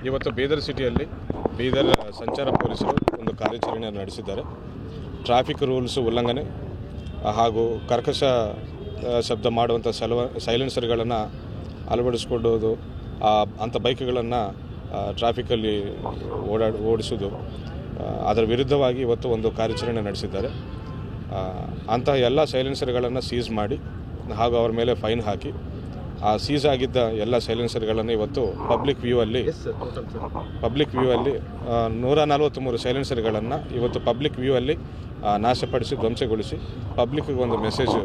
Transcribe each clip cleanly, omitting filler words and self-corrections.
ಇವತ್ತು ಬೀದರ್ ಸಿಟಿಯಲ್ಲಿ ಬೀದರ್ ಸಂಚಾರ ಪೊಲೀಸರು ಒಂದು ಕಾರ್ಯಾಚರಣೆಯನ್ನು ನಡೆಸಿದ್ದಾರೆ. ಟ್ರಾಫಿಕ್ ರೂಲ್ಸ್ ಉಲ್ಲಂಘನೆ ಹಾಗೂ ಕರ್ಕಶ ಶಬ್ದ ಮಾಡುವಂಥ ಸೈಲೆನ್ಸರ್ಗಳನ್ನು ಅಳವಡಿಸಿಕೊಳ್ಳುವುದು, ಅಂಥ ಬೈಕ್ಗಳನ್ನು ಟ್ರಾಫಿಕಲ್ಲಿ ಓಡಿಸೋದು, ಅದರ ವಿರುದ್ಧವಾಗಿ ಇವತ್ತು ಒಂದು ಕಾರ್ಯಾಚರಣೆ ನಡೆಸಿದ್ದಾರೆ. ಅಂಥ ಎಲ್ಲ ಸೈಲೆನ್ಸರ್ಗಳನ್ನು ಸೀಸ್ ಮಾಡಿ ಹಾಗೂ ಅವರ ಮೇಲೆ ಫೈನ್ ಹಾಕಿ ಆ ಸೀಸ್ ಆಗಿದ್ದ ಎಲ್ಲ ಸೈಲೆನ್ಸರ್ಗಳನ್ನು ಇವತ್ತು ಪಬ್ಲಿಕ್ ವ್ಯೂ ಅಲ್ಲಿ 143 ಸೈಲೆನ್ಸರ್ಗಳನ್ನು ಇವತ್ತು ಪಬ್ಲಿಕ್ ವ್ಯೂ ಅಲ್ಲಿ ನಾಶಪಡಿಸಿ ಧ್ವಂಸಗೊಳಿಸಿ ಪಬ್ಲಿಕ್ಗೆ ಒಂದು ಮೆಸೇಜ್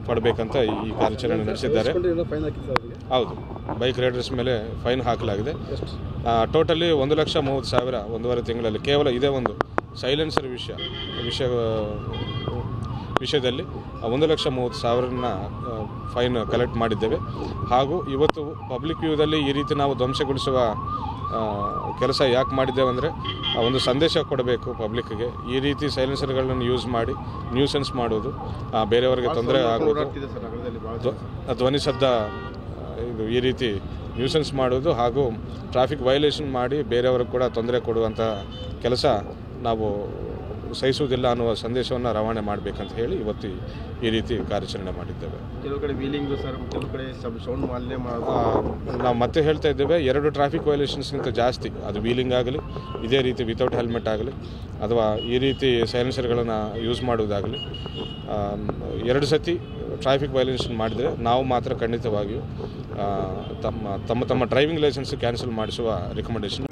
ಕೊಡಬೇಕಂತ ಈ ಕಾರ್ಯಾಚರಣೆ ನಡೆಸಿದ್ದಾರೆ. ಹೌದು, ಬೈಕ್ ರೈಡರ್ಸ್ ಮೇಲೆ ಫೈನ್ ಹಾಕಲಾಗಿದೆ. ಟೋಟಲಿ 1,30,000 ಒಂದೂವರೆ ತಿಂಗಳಲ್ಲಿ ಕೇವಲ ಇದೇ ಒಂದು ಸೈಲೆನ್ಸರ್ ವಿಷಯದಲ್ಲಿ 1,30,000 ಫೈನ್ ಕಲೆಕ್ಟ್ ಮಾಡಿದ್ದೇವೆ. ಹಾಗೂ ಇವತ್ತು ಪಬ್ಲಿಕ್ ವ್ಯೂದಲ್ಲಿ ಈ ರೀತಿ ನಾವು ಧ್ವಂಸಗೊಳಿಸುವ ಕೆಲಸ ಯಾಕೆ ಮಾಡಿದ್ದೇವೆ ಅಂದರೆ ಒಂದು ಸಂದೇಶ ಕೊಡಬೇಕು ಪಬ್ಲಿಕ್ಗೆ. ಈ ರೀತಿ ಸೈಲೆನ್ಸರ್ಗಳನ್ನು ಯೂಸ್ ಮಾಡಿ ನ್ಯೂಸೆನ್ಸ್ ಮಾಡೋದು, ಬೇರೆಯವರಿಗೆ ತೊಂದರೆ ಆಗೋದು, ಧ್ವನಿ ಶಬ್ದ ಇದು ಈ ರೀತಿ ನ್ಯೂಸೆನ್ಸ್ ಮಾಡೋದು ಹಾಗೂ ಟ್ರಾಫಿಕ್ ವೈಲೇಷನ್ ಮಾಡಿ ಬೇರೆಯವ್ರಿಗೆ ಕೂಡ ತೊಂದರೆ ಕೊಡುವಂಥ ಕೆಲಸ ನಾವು ಸಹಿಸುವುದಿಲ್ಲ ಅನ್ನುವ ಸಂದೇಶವನ್ನು ರವಾನೆ ಮಾಡಬೇಕಂತ ಹೇಳಿ ಇವತ್ತು ಈ ರೀತಿ ಕಾರ್ಯಾಚರಣೆ ಮಾಡಿದ್ದೇವೆ. ಕೆಲವು ಕಡೆ ವೀಲಿಂಗು ಸರ್, ಕೆಲವು ಕಡೆ ಸೌಂಡ್ ಮಾಲಿನ್ಯ ನಾವು ಮತ್ತೆ ಹೇಳ್ತಾ ಇದ್ದೇವೆ, 2 ಟ್ರಾಫಿಕ್ ವೈಲೇಷನ್ಸ್ಗಿಂತ ಜಾಸ್ತಿ, ಅದು ವೀಲಿಂಗ್ ಆಗಲಿ, ಇದೇ ರೀತಿ ವಿತೌಟ್ ಹೆಲ್ಮೆಟ್ ಆಗಲಿ, ಅಥವಾ ಈ ರೀತಿ ಸೈಲೆನ್ಸರ್ಗಳನ್ನು ಯೂಸ್ ಮಾಡುವುದಾಗಲಿ, 2 ಸತಿ ಟ್ರಾಫಿಕ್ ವೈಲೇಷನ್ ಮಾಡಿದರೆ ನಾವು ಮಾತ್ರ ಖಂಡಿತವಾಗಿಯೂ ತಮ್ಮ ಡ್ರೈವಿಂಗ್ ಲೈಸೆನ್ಸ್ ಕ್ಯಾನ್ಸಲ್ ಮಾಡಿಸುವ ರಿಕಮೆಂಡೇಷನ್